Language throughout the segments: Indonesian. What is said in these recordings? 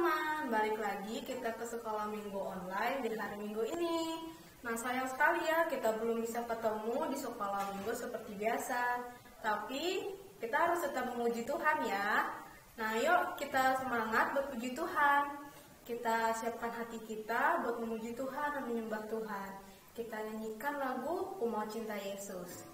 teman-teman, balik lagi kita ke sekolah minggu online di hari Minggu ini. Nah, sayang sekali ya kita belum bisa ketemu di sekolah minggu seperti biasa. Tapi kita harus tetap memuji Tuhan ya. Nah, yuk kita semangat berpuji Tuhan. Kita siapkan hati kita buat memuji Tuhan dan menyembah Tuhan. Kita nyanyikan lagu Ku Mau Cinta Yesus.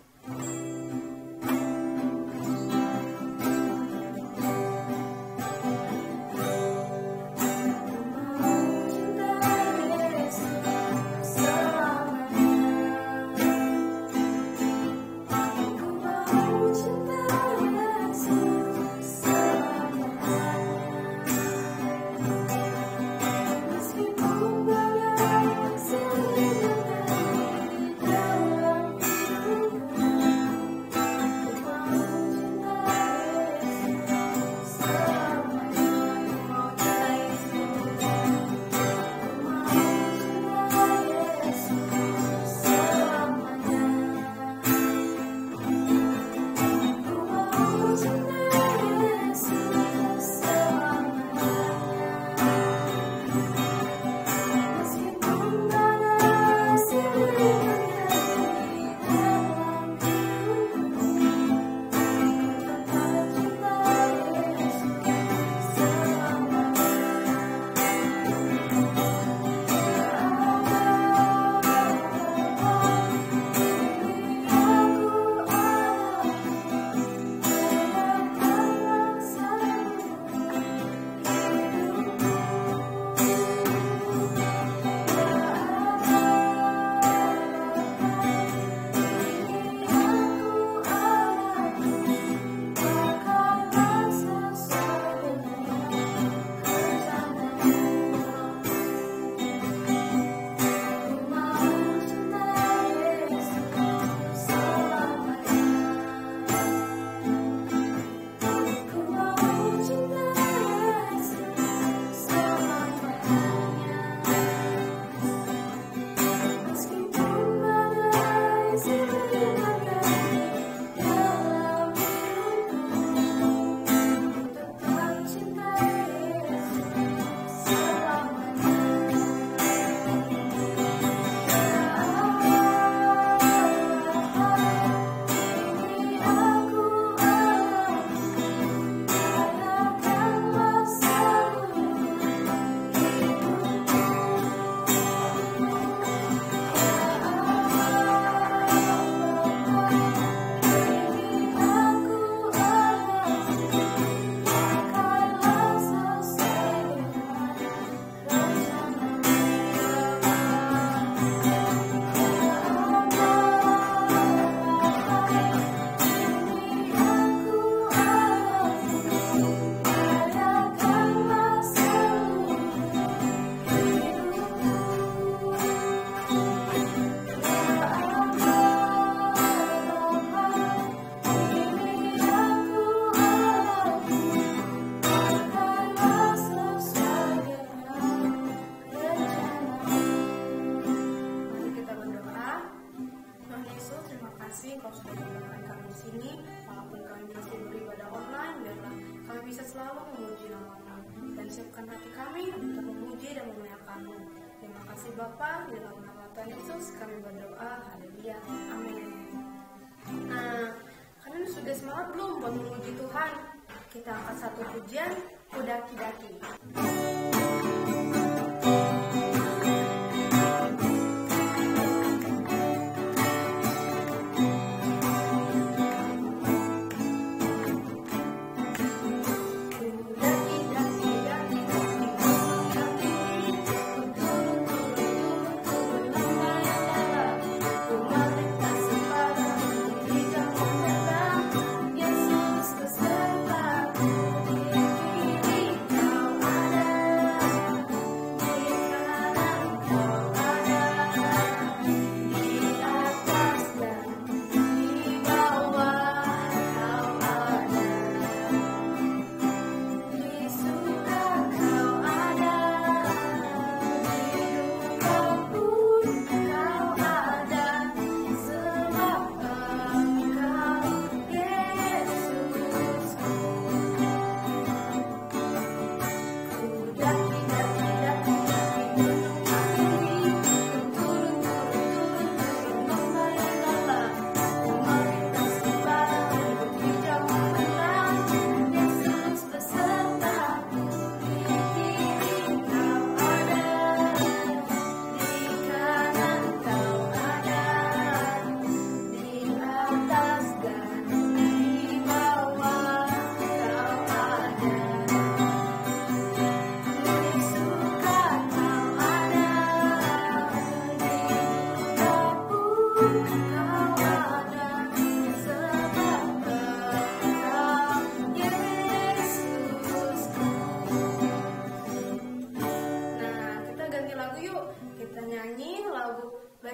Kau sudah mendengarkan kami di sini, walaupun kami masih beribadah online, biarlah kami bisa selalu memuji nama-Mu dan siapkan hati kami untuk memuji dan memuliakan-Mu. Terima kasih Bapa, di dalam nama Tuhan Yesus kami berdoa, haleluya, amin. Nah, kalian sudah semangat belum buat memuji Tuhan? Kita angkat satu pujian, Ku Daki-Daki. Yesus beserta, kau ada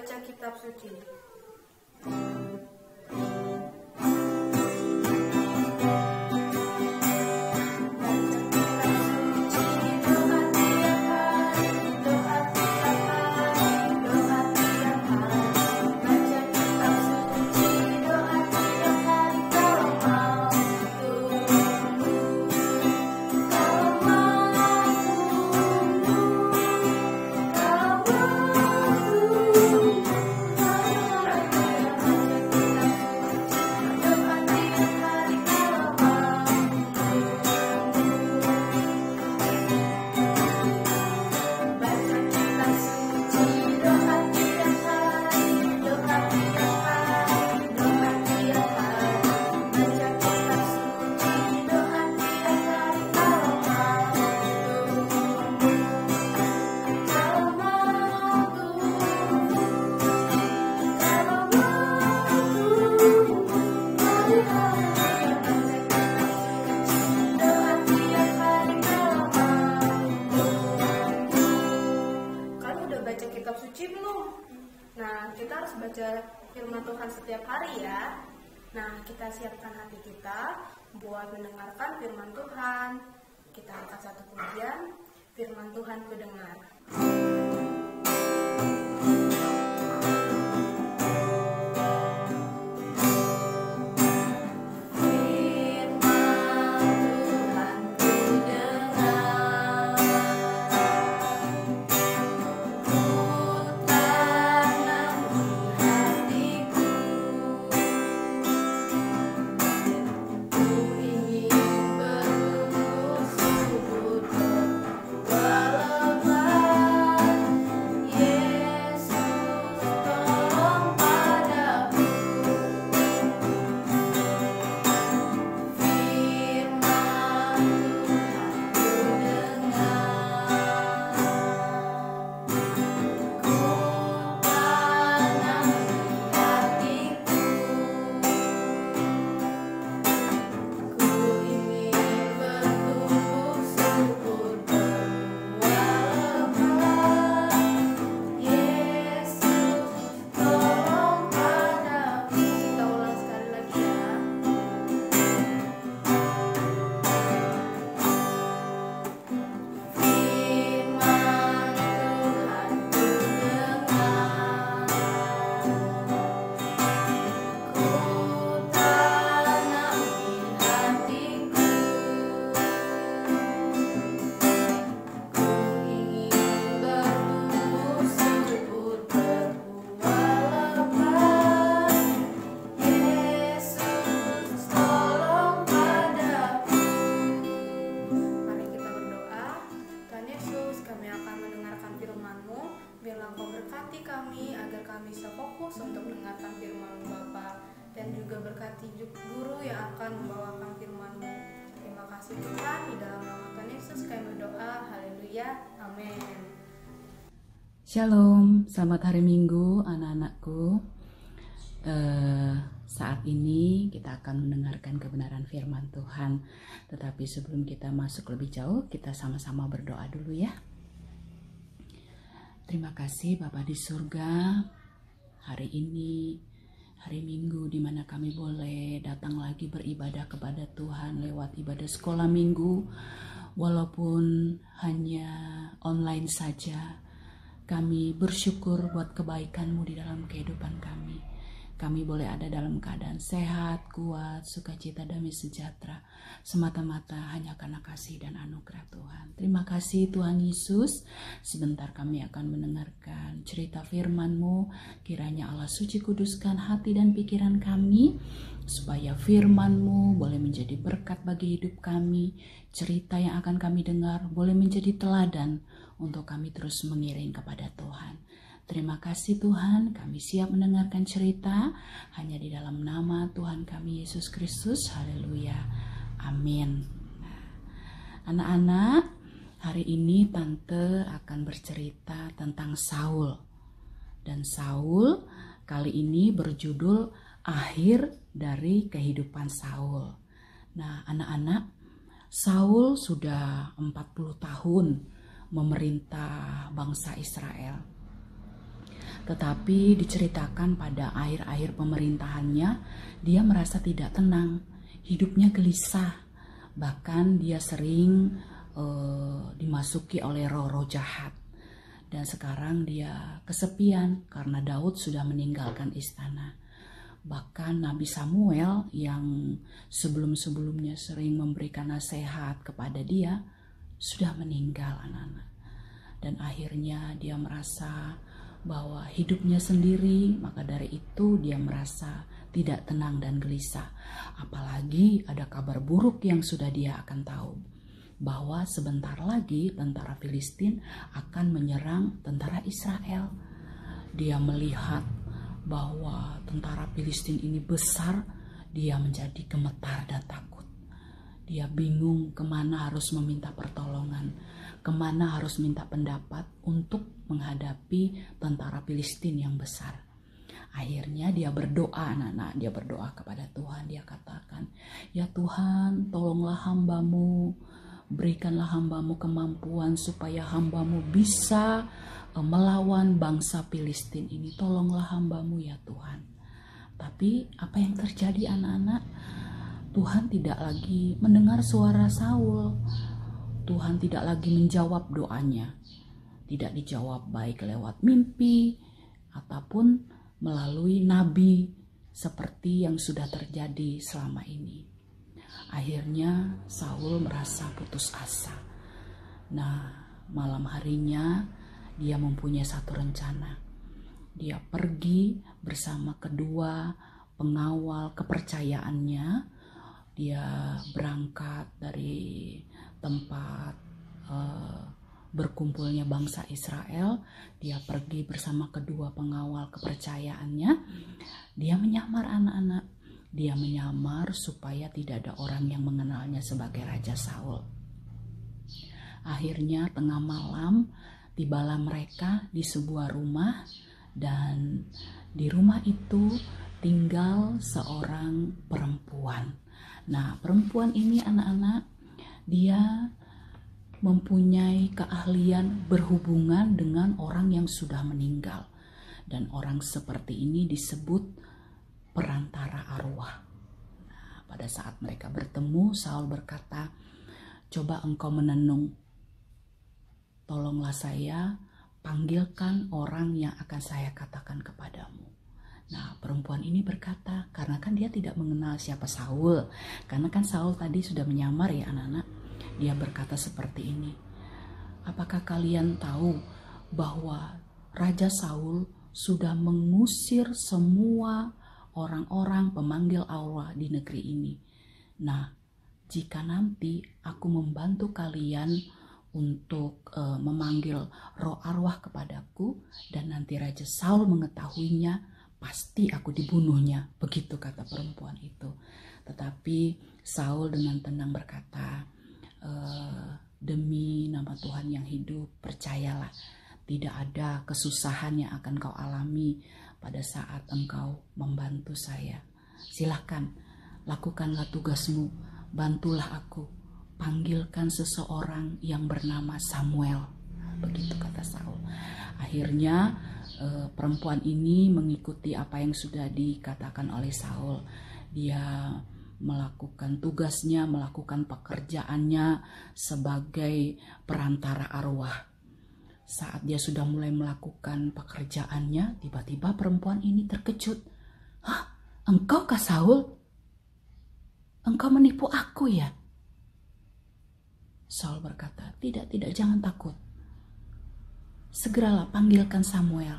baca kitab suci. Nah, kita harus baca firman Tuhan setiap hari ya. Nah, kita siapkan hati kita buat mendengarkan firman Tuhan. Kita angkat satu pujian, firman Tuhan ku dengar. Untuk mendengarkan firman Bapa dan juga berkati guru yang akan membawakan firman-Mu. Terima kasih Tuhan, di dalam nama Tuhan Yesus kami berdoa, haleluya, amin. Shalom, selamat hari Minggu anak-anakku. Saat ini kita akan mendengarkan kebenaran firman Tuhan. Tetapi sebelum kita masuk lebih jauh, kita sama-sama berdoa dulu ya. Terima kasih Bapa di surga. Hari ini, hari Minggu di mana kami boleh datang lagi beribadah kepada Tuhan lewat ibadah sekolah minggu. Walaupun hanya online saja, kami bersyukur buat kebaikan-Mu di dalam kehidupan kami. Kami boleh ada dalam keadaan sehat, kuat, sukacita, damai sejahtera. Semata-mata hanya karena kasih dan anugerah Tuhan. Terima kasih Tuhan Yesus. Sebentar kami akan mendengarkan cerita firman-Mu. Kiranya Allah suci kuduskan hati dan pikiran kami. Supaya firman-Mu boleh menjadi berkat bagi hidup kami. Cerita yang akan kami dengar boleh menjadi teladan untuk kami terus mengiring kepada Tuhan. Terima kasih Tuhan, kami siap mendengarkan cerita hanya di dalam nama Tuhan kami Yesus Kristus. Haleluya. Amin. Anak-anak, hari ini Tante akan bercerita tentang Saul. Dan Saul kali ini berjudul Akhir dari Kehidupan Saul. Nah, anak-anak, Saul sudah 40 tahun memerintah bangsa Israel. Tetapi diceritakan pada akhir-akhir pemerintahannya, dia merasa tidak tenang, hidupnya gelisah. Bahkan dia sering dimasuki oleh roh-roh jahat. Dan sekarang dia kesepian karena Daud sudah meninggalkan istana. Bahkan Nabi Samuel yang sebelum-sebelumnya sering memberikan nasihat kepada dia sudah meninggal, anak-anak. Dan akhirnya dia merasa bahwa hidupnya sendiri, maka dari itu dia merasa tidak tenang dan gelisah. Apalagi ada kabar buruk yang sudah dia akan tahu, bahwa sebentar lagi tentara Filistin akan menyerang tentara Israel. Dia melihat bahwa tentara Filistin ini besar, dia menjadi gemetar dan takut. Dia bingung kemana harus meminta pertolongan, kemana harus minta pendapat untuk menghadapi tentara Filistin yang besar. Akhirnya dia berdoa, anak-anak. Dia berdoa kepada Tuhan. Dia katakan, ya Tuhan, tolonglah hambamu. Berikanlah hambamu kemampuan supaya hambamu bisa melawan bangsa Filistin ini. Tolonglah hambamu ya Tuhan. Tapi apa yang terjadi, anak-anak? Tuhan tidak lagi mendengar suara Saul. Tuhan tidak lagi menjawab doanya. Tidak dijawab baik lewat mimpi ataupun melalui nabi seperti yang sudah terjadi selama ini. Akhirnya Saul merasa putus asa. Nah, malam harinya dia mempunyai satu rencana. Dia pergi bersama kedua pengawal kepercayaannya. Dia berangkat dari tempat berkumpulnya bangsa Israel. Dia pergi bersama kedua pengawal kepercayaannya. Dia menyamar, anak-anak. Dia menyamar supaya tidak ada orang yang mengenalnya sebagai Raja Saul. Akhirnya tengah malam tibalah mereka di sebuah rumah, dan di rumah itu tinggal seorang perempuan. Nah, perempuan ini, anak-anak, dia mempunyai keahlian berhubungan dengan orang yang sudah meninggal. Dan orang seperti ini disebut perantara arwah. Nah, pada saat mereka bertemu, Saul berkata, coba engkau menenung. Tolonglah saya, panggilkan orang yang akan saya katakan kepadamu. Nah, perempuan ini berkata, karena kan dia tidak mengenal siapa Saul. Karena kan Saul tadi sudah menyamar ya anak-anak. Dia berkata seperti ini, apakah kalian tahu bahwa Raja Saul sudah mengusir semua orang-orang pemanggil arwah di negeri ini. Nah, jika nanti aku membantu kalian untuk memanggil roh arwah kepadaku, dan nanti Raja Saul mengetahuinya, pasti aku dibunuhnya. Begitu kata perempuan itu. Tetapi Saul dengan tenang berkata, demi nama Tuhan yang hidup, percayalah, tidak ada kesusahan yang akan kau alami pada saat engkau membantu saya. Silahkan, lakukanlah tugasmu, bantulah aku, panggilkan seseorang yang bernama Samuel. Begitu kata Saul. Akhirnya perempuan ini mengikuti apa yang sudah dikatakan oleh Saul. Dia melakukan tugasnya, melakukan pekerjaannya sebagai perantara arwah. Saat dia sudah mulai melakukan pekerjaannya, tiba-tiba perempuan ini terkejut. Hah, engkau kah Saul? Engkau menipu aku ya? Saul berkata, tidak, jangan takut. Segeralah panggilkan Samuel.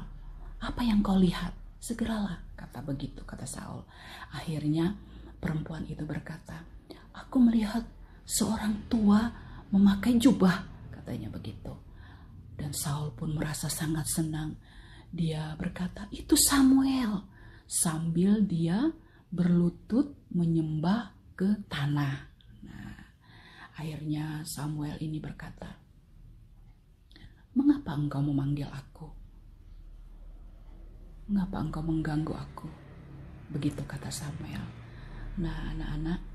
Apa yang kau lihat? Segeralah, kata Saul. Akhirnya perempuan itu berkata, aku melihat seorang tua memakai jubah, katanya begitu. Dan Saul pun merasa sangat senang. Dia berkata, itu Samuel. Sambil dia berlutut menyembah ke tanah. Nah, akhirnya Samuel ini berkata, mengapa engkau memanggil aku? Mengapa engkau mengganggu aku? Begitu kata Samuel. Nah, anak-anak,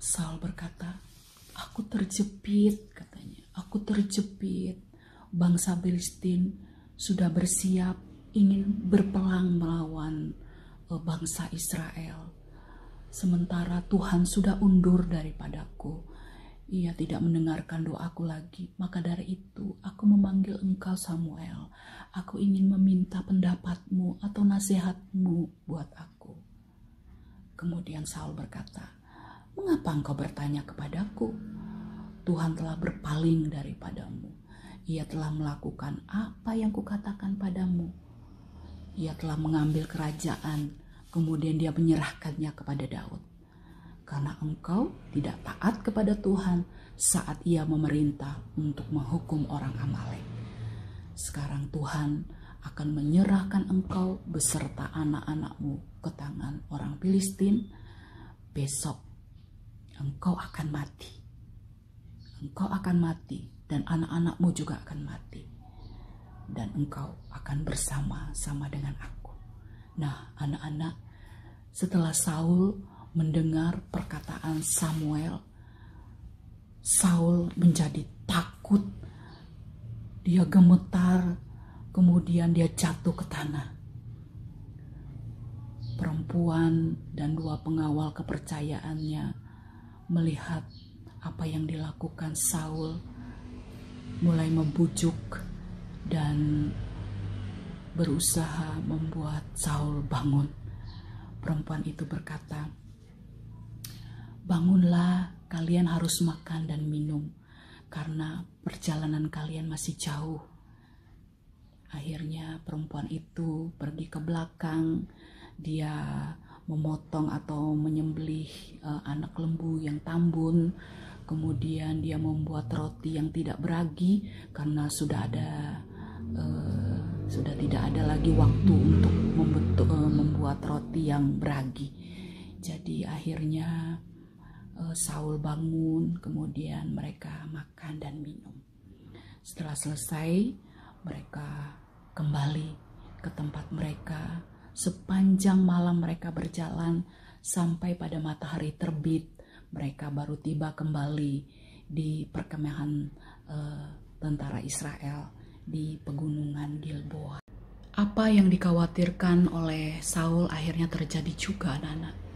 Saul berkata, aku terjepit, katanya. Aku terjepit. Bangsa Filistin sudah bersiap ingin berperang melawan bangsa Israel. Sementara Tuhan sudah undur daripadaku. Ia tidak mendengarkan doaku lagi. Maka dari itu aku memanggil engkau Samuel. Aku ingin meminta pendapatmu atau nasihatmu buat aku. Kemudian Saul berkata, mengapa engkau bertanya kepadaku? Tuhan telah berpaling daripadamu. Ia telah melakukan apa yang kukatakan padamu. Ia telah mengambil kerajaan, kemudian dia menyerahkannya kepada Daud. Karena engkau tidak taat kepada Tuhan saat ia memerintah untuk menghukum orang Amalek. Sekarang Tuhan akan menyerahkan engkau beserta anak-anakmu ke tangan orang Filistin. Besok engkau akan mati. Engkau akan mati dan anak-anakmu juga akan mati. Dan engkau akan bersama-sama dengan aku. Nah, anak-anak, setelah Saul mendengar perkataan Samuel, Saul menjadi takut. Dia gemetar, kemudian dia jatuh ke tanah. Perempuan dan 2 pengawal kepercayaannya melihat apa yang dilakukan Saul, mulai membujuk dan berusaha membuat Saul bangun. Perempuan itu berkata, bangunlah, kalian harus makan dan minum karena perjalanan kalian masih jauh. Akhirnya perempuan itu pergi ke belakang. Dia memotong atau menyembelih anak lembu yang tambun. Kemudian dia membuat roti yang tidak beragi karena sudah tidak ada lagi waktu untuk membuat roti yang beragi. Jadi akhirnya Saul bangun, kemudian mereka makan dan minum. Setelah selesai, mereka kembali ke tempat mereka. Sepanjang malam mereka berjalan sampai pada matahari terbit. Mereka baru tiba kembali di perkemahan tentara Israel di pegunungan Gilboa. Apa yang dikhawatirkan oleh Saul akhirnya terjadi juga, anak-anak.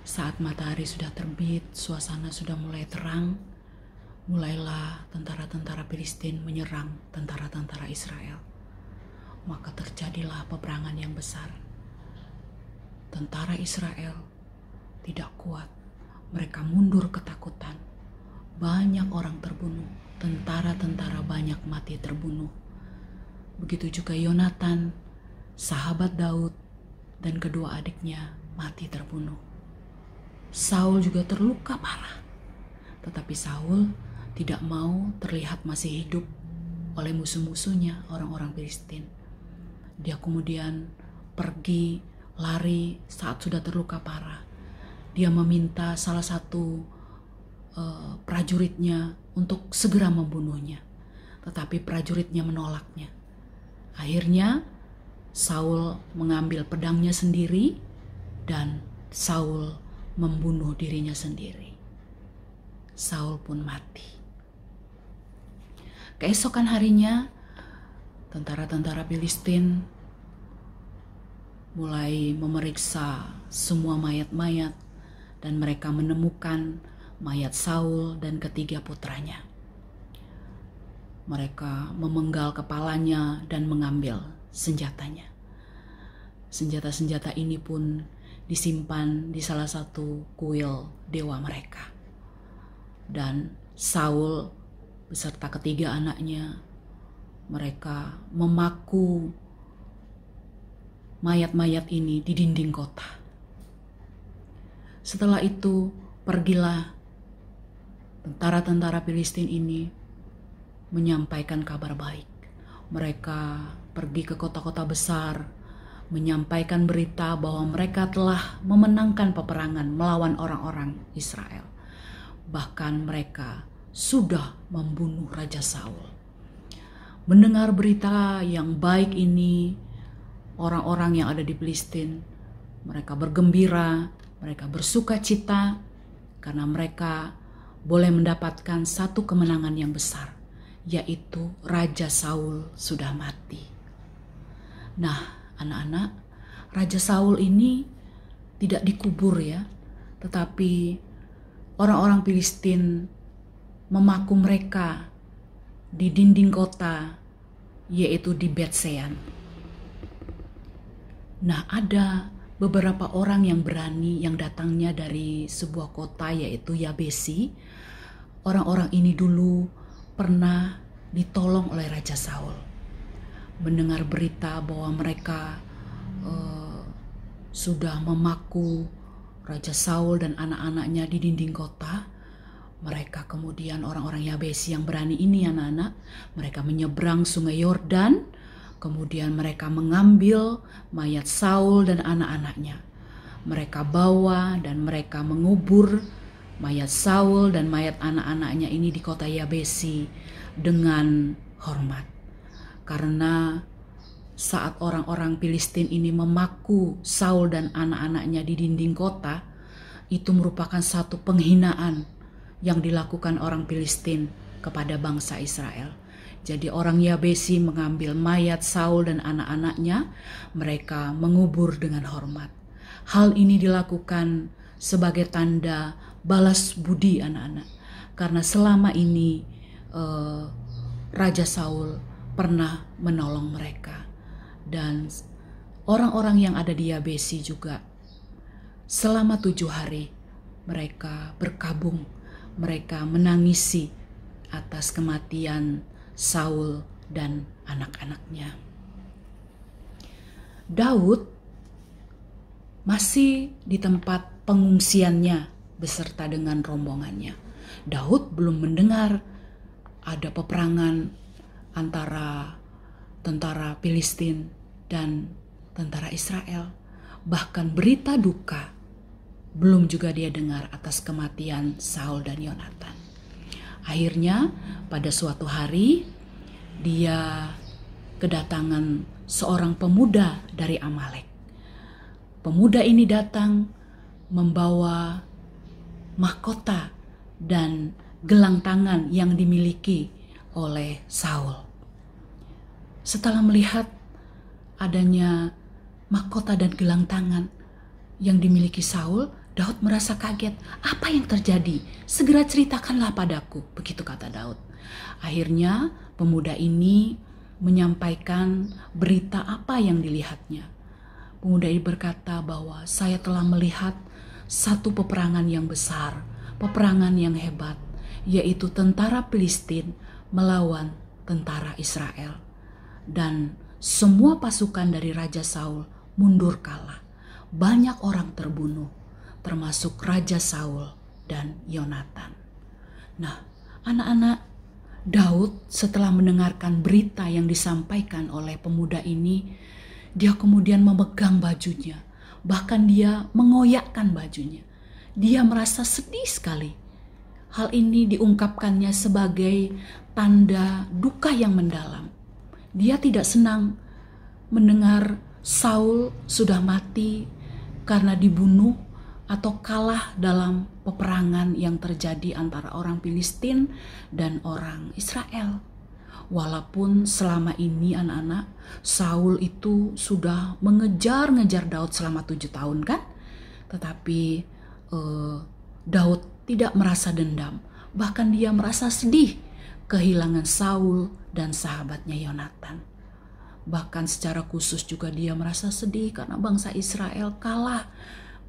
Saat matahari sudah terbit, suasana sudah mulai terang, mulailah tentara-tentara Filistin menyerang tentara-tentara Israel. Maka terjadilah peperangan yang besar. Tentara Israel tidak kuat, mereka mundur ketakutan. Banyak orang terbunuh, tentara-tentara banyak mati terbunuh. Begitu juga Yonatan, sahabat Daud, dan kedua adiknya mati terbunuh. Saul juga terluka parah, tetapi Saul tidak mau terlihat masih hidup oleh musuh-musuhnya, orang-orang Filistin. Dia kemudian pergi lari saat sudah terluka parah. Dia meminta salah satu prajuritnya untuk segera membunuhnya, tetapi prajuritnya menolaknya. Akhirnya Saul mengambil pedangnya sendiri dan Saul membunuh dirinya sendiri. Saul pun mati. Keesokan harinya, tentara-tentara Filistin mulai memeriksa semua mayat-mayat dan mereka menemukan mayat Saul dan ketiga putranya. Mereka memenggal kepalanya dan mengambil senjatanya. Senjata-senjata ini pun disimpan di salah satu kuil dewa mereka. Dan Saul beserta ketiga anaknya, mereka memaku mayat-mayat ini di dinding kota. Setelah itu pergilah tentara-tentara Filistin ini menyampaikan kabar baik. Mereka pergi ke kota-kota besar, menyampaikan berita bahwa mereka telah memenangkan peperangan melawan orang-orang Israel. Bahkan mereka sudah membunuh Raja Saul. Mendengar berita yang baik ini, orang-orang yang ada di Filistin, mereka bergembira, mereka bersuka cita karena mereka boleh mendapatkan satu kemenangan yang besar, yaitu Raja Saul sudah mati. Nah, anak-anak, Raja Saul ini tidak dikubur ya, tetapi orang-orang Filistin memaku mereka di dinding kota, yaitu di Bet-Sean. Nah, ada beberapa orang yang berani yang datangnya dari sebuah kota yaitu Yabesi. Orang-orang ini dulu pernah ditolong oleh Raja Saul. Mendengar berita bahwa mereka sudah memaku Raja Saul dan anak-anaknya di dinding kota, mereka kemudian orang-orang Yabesi yang berani ini anak-anak, mereka menyeberang sungai Yordan, kemudian mereka mengambil mayat Saul dan anak-anaknya. Mereka bawa dan mereka mengubur mayat Saul dan mayat anak-anaknya ini di kota Yabesi dengan hormat. Karena saat orang-orang Filistin ini memaku Saul dan anak-anaknya di dinding kota, itu merupakan satu penghinaan yang dilakukan orang Filistin kepada bangsa Israel. Jadi orang Yabesi mengambil mayat Saul dan anak-anaknya, mereka mengubur dengan hormat. Hal ini dilakukan sebagai tanda balas budi anak-anak. Karena selama ini Raja Saul pernah menolong mereka. Dan orang-orang yang ada di Yabesi juga selama 7 hari mereka berkabung, mereka menangisi atas kematian Saul dan anak-anaknya. Daud masih di tempat pengungsiannya beserta dengan rombongannya. Daud belum mendengar ada peperangan antara tentara Filistin dan tentara Israel. Bahkan berita duka belum juga dia dengar atas kematian Saul dan Yonatan. Akhirnya pada suatu hari dia kedatangan seorang pemuda dari Amalek. Pemuda ini datang membawa mahkota dan gelang tangan yang dimiliki oleh Saul. Setelah melihat adanya mahkota dan gelang tangan yang dimiliki Saul, Daud merasa kaget. Apa yang terjadi? Segera ceritakanlah padaku, begitu kata Daud. Akhirnya pemuda ini menyampaikan berita apa yang dilihatnya. Pemuda ini berkata bahwa saya telah melihat satu peperangan yang besar, peperangan yang hebat, yaitu tentara Filistin melawan tentara Israel. Dan semua pasukan dari Raja Saul mundur kalah. Banyak orang terbunuh, termasuk Raja Saul dan Yonatan. Nah, anak-anak, Daud setelah mendengarkan berita yang disampaikan oleh pemuda ini, dia kemudian memegang bajunya. Bahkan dia mengoyakkan bajunya. Dia merasa sedih sekali. Hal ini diungkapkannya sebagai tanda duka yang mendalam. Dia tidak senang mendengar Saul sudah mati karena dibunuh atau kalah dalam peperangan yang terjadi antara orang Filistin dan orang Israel. Walaupun selama ini anak-anak, Saul itu sudah mengejar-ngejar Daud selama 7 tahun kan? Tetapi Daud tidak merasa dendam. Bahkan dia merasa sedih kehilangan Saul dan sahabatnya Yonatan. Bahkan secara khusus juga dia merasa sedih karena bangsa Israel kalah.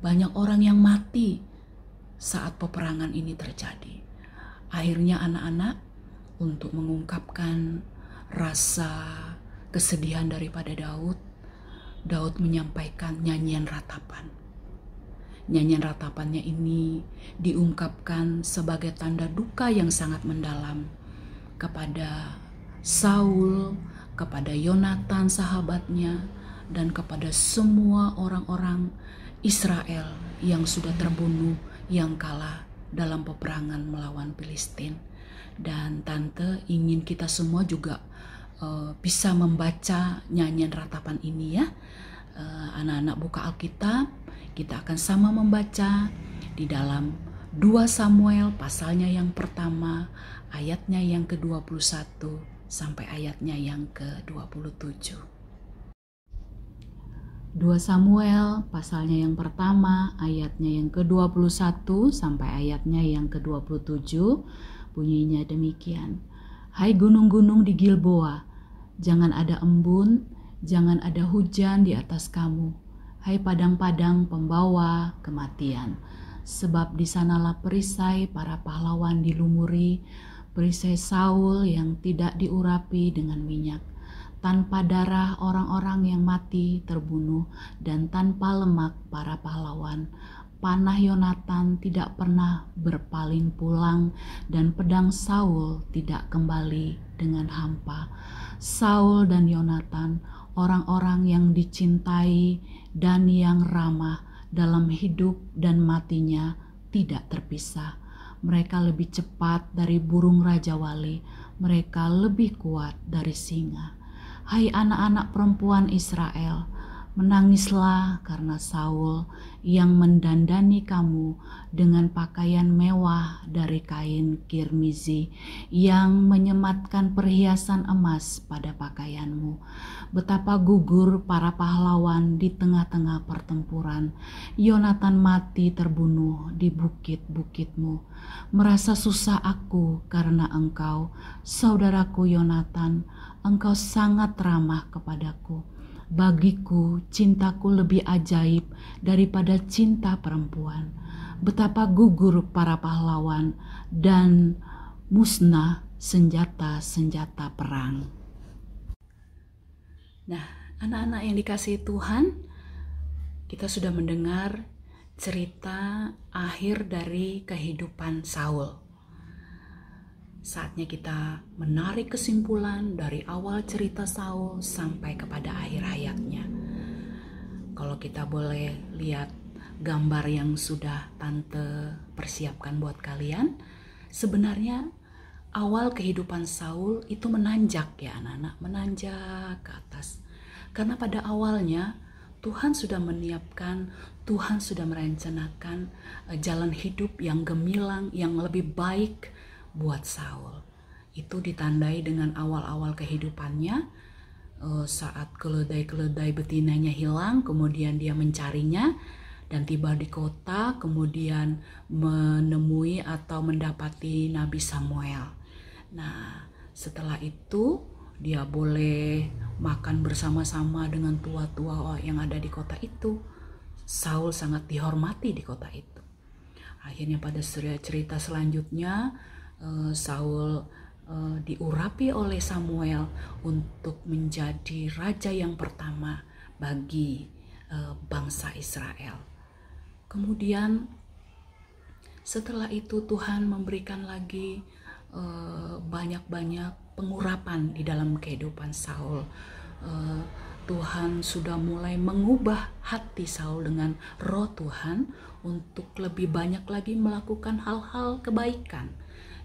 Banyak orang yang mati saat peperangan ini terjadi. Akhirnya anak-anak, untuk mengungkapkan rasa kesedihan daripada Daud menyampaikan nyanyian ratapan. Nyanyian ratapannya ini diungkapkan sebagai tanda duka yang sangat mendalam kepada Saul, kepada Yonatan sahabatnya, dan kepada semua orang-orang Israel yang sudah terbunuh, yang kalah dalam peperangan melawan Filistin. Dan tante ingin kita semua juga bisa membaca nyanyian ratapan ini ya. Anak-anak buka Alkitab, kita akan sama membaca di dalam 2 Samuel pasalnya yang pertama ayatnya yang ke-21 sampai ayatnya yang ke-27. 2 Samuel pasalnya yang pertama ayatnya yang ke-21 sampai ayatnya yang ke-27 bunyinya demikian. Hai gunung-gunung di Gilboa, jangan ada embun, jangan ada hujan di atas kamu. Hai padang-padang pembawa kematian, sebab di sanalah perisai para pahlawan dilumuri, perisai Saul yang tidak diurapi dengan minyak. Tanpa darah orang-orang yang mati terbunuh, dan tanpa lemak para pahlawan. Panah Yonatan tidak pernah berpaling pulang, dan pedang Saul tidak kembali dengan hampa. Saul dan Yonatan, orang-orang yang dicintai dan yang ramah dalam hidup dan matinya, tidak terpisah. Mereka lebih cepat dari burung Raja Wali, mereka lebih kuat dari singa. Hai anak-anak perempuan Israel, menangislah karena Saul yang mendandani kamu dengan pakaian mewah dari kain kirmizi, yang menyematkan perhiasan emas pada pakaianmu. Betapa gugur para pahlawan di tengah-tengah pertempuran. Yonatan mati terbunuh di bukit-bukitmu. Merasa susah aku karena engkau, saudaraku Yonatan. Engkau sangat ramah kepadaku. Bagiku cintaku lebih ajaib daripada cinta perempuan. Betapa gugur para pahlawan dan musnah senjata-senjata perang. Nah, anak-anak yang dikasihi Tuhan, kita sudah mendengar cerita akhir dari kehidupan Saul. Saatnya kita menarik kesimpulan dari awal cerita Saul sampai kepada akhir hayatnya. Kalau kita boleh lihat gambar yang sudah Tante persiapkan buat kalian, sebenarnya awal kehidupan Saul itu menanjak ya anak-anak, menanjak ke atas. Karena pada awalnya Tuhan sudah menyiapkan, Tuhan sudah merencanakan jalan hidup yang gemilang, yang lebih baik buat Saul. Itu ditandai dengan awal-awal kehidupannya, saat keledai-keledai betinanya hilang, kemudian dia mencarinya dan tiba di kota, kemudian menemui atau mendapati Nabi Samuel. Nah, setelah itu dia boleh makan bersama-sama dengan tua-tua yang ada di kota itu. Saul sangat dihormati di kota itu. Akhirnya pada cerita selanjutnya, Saul diurapi oleh Samuel untuk menjadi raja yang pertama bagi bangsa Israel. Kemudian setelah itu Tuhan memberikan lagi banyak-banyak pengurapan di dalam kehidupan Saul. Tuhan sudah mulai mengubah hati Saul dengan roh Tuhan untuk lebih banyak lagi melakukan hal-hal kebaikan.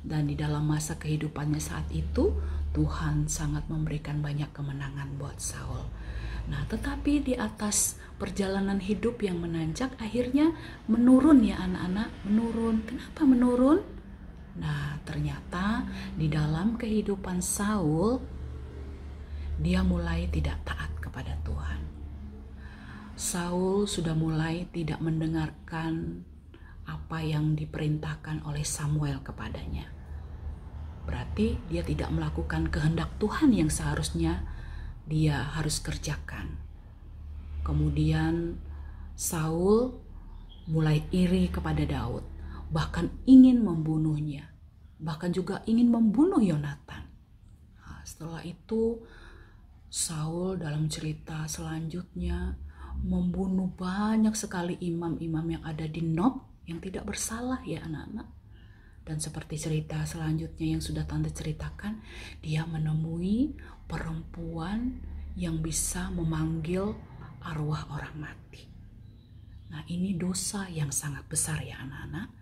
Dan di dalam masa kehidupannya saat itu, Tuhan sangat memberikan banyak kemenangan buat Saul. Nah, tetapi di atas perjalanan hidup yang menanjak, akhirnya menurun ya anak-anak, menurun. Kenapa menurun? Nah, ternyata di dalam kehidupan Saul, dia mulai tidak taat kepada Tuhan. Saul sudah mulai tidak mendengarkan apa yang diperintahkan oleh Samuel kepadanya. Berarti dia tidak melakukan kehendak Tuhan yang seharusnya dia harus kerjakan. Kemudian Saul mulai iri kepada Daud, bahkan ingin membunuhnya, bahkan juga ingin membunuh Yonatan. Nah, setelah itu Saul dalam cerita selanjutnya membunuh banyak sekali imam-imam yang ada di Nob yang tidak bersalah ya anak-anak. Dan seperti cerita selanjutnya yang sudah Tante ceritakan, dia menemui perempuan yang bisa memanggil arwah orang mati. Nah, ini dosa yang sangat besar ya anak-anak.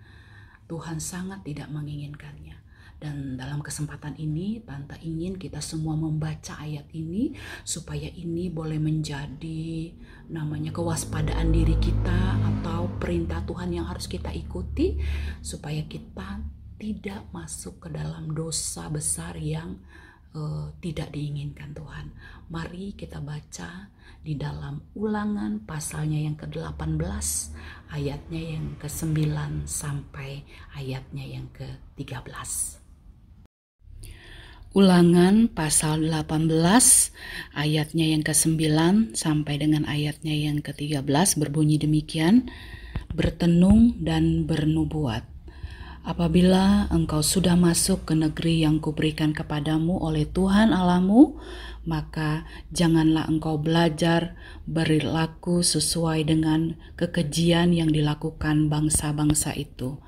Tuhan sangat tidak menginginkannya. Dan dalam kesempatan ini Tante ingin kita semua membaca ayat ini supaya ini boleh menjadi namanya kewaspadaan diri kita atau perintah Tuhan yang harus kita ikuti supaya kita tidak masuk ke dalam dosa besar yang tidak diinginkan Tuhan. Mari kita baca di dalam Ulangan pasalnya yang ke-18, ayatnya yang ke-9 sampai ayatnya yang ke-13. Ulangan pasal 18 ayatnya yang ke-9 sampai dengan ayatnya yang ke-13 berbunyi demikian: bertenung dan bernubuat. Apabila engkau sudah masuk ke negeri yang kuberikan kepadamu oleh Tuhan Allahmu, maka janganlah engkau belajar berlaku sesuai dengan kekejian yang dilakukan bangsa-bangsa itu.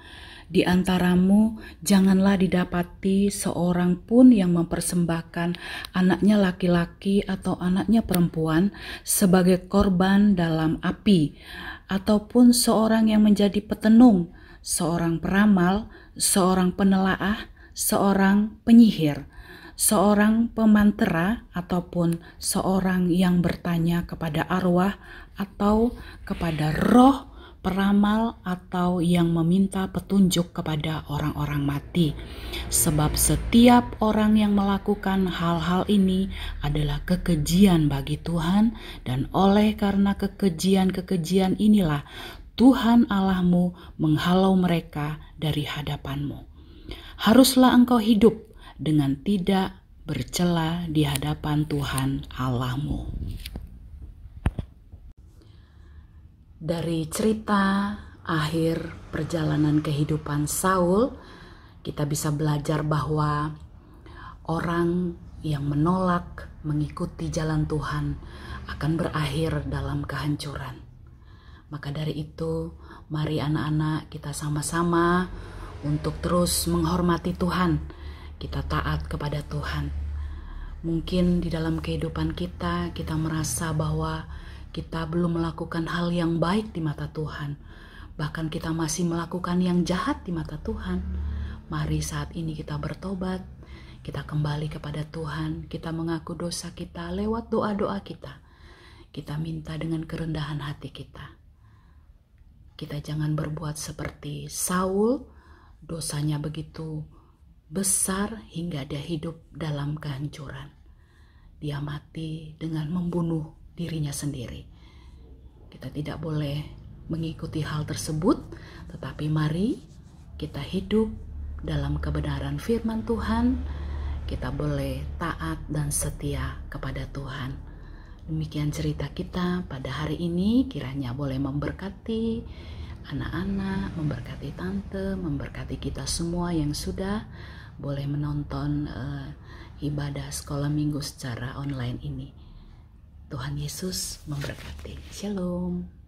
Di antaramu janganlah didapati seorang pun yang mempersembahkan anaknya laki-laki atau anaknya perempuan sebagai korban dalam api, ataupun seorang yang menjadi petenung, seorang peramal, seorang penelaah, seorang penyihir, seorang pemantera, ataupun seorang yang bertanya kepada arwah atau kepada roh peramal, atau yang meminta petunjuk kepada orang-orang mati. Sebab setiap orang yang melakukan hal-hal ini adalah kekejian bagi Tuhan, dan oleh karena kekejian-kekejian inilah Tuhan Allahmu menghalau mereka dari hadapanmu. Haruslah engkau hidup dengan tidak bercela di hadapan Tuhan Allahmu. Dari cerita akhir perjalanan kehidupan Saul, kita bisa belajar bahwa orang yang menolak mengikuti jalan Tuhan akan berakhir dalam kehancuran. Maka dari itu, mari anak-anak kita sama-sama untuk terus menghormati Tuhan. Kita taat kepada Tuhan. Mungkin di dalam kehidupan kita merasa bahwa kita belum melakukan hal yang baik di mata Tuhan. Bahkan kita masih melakukan yang jahat di mata Tuhan. Mari saat ini kita bertobat. Kita kembali kepada Tuhan. Kita mengaku dosa kita lewat doa-doa kita. Kita minta dengan kerendahan hati kita. Kita jangan berbuat seperti Saul, dosanya begitu besar hingga dia hidup dalam kehancuran. Dia mati dengan membunuh dirinya sendiri. Kita tidak boleh mengikuti hal tersebut, tetapi mari kita hidup dalam kebenaran firman Tuhan. Kita boleh taat dan setia kepada Tuhan. Demikian cerita kita pada hari ini, kiranya boleh memberkati anak-anak, memberkati tante, memberkati kita semua yang sudah boleh menonton ibadah sekolah minggu secara online ini. Tuhan Yesus memberkati. Shalom.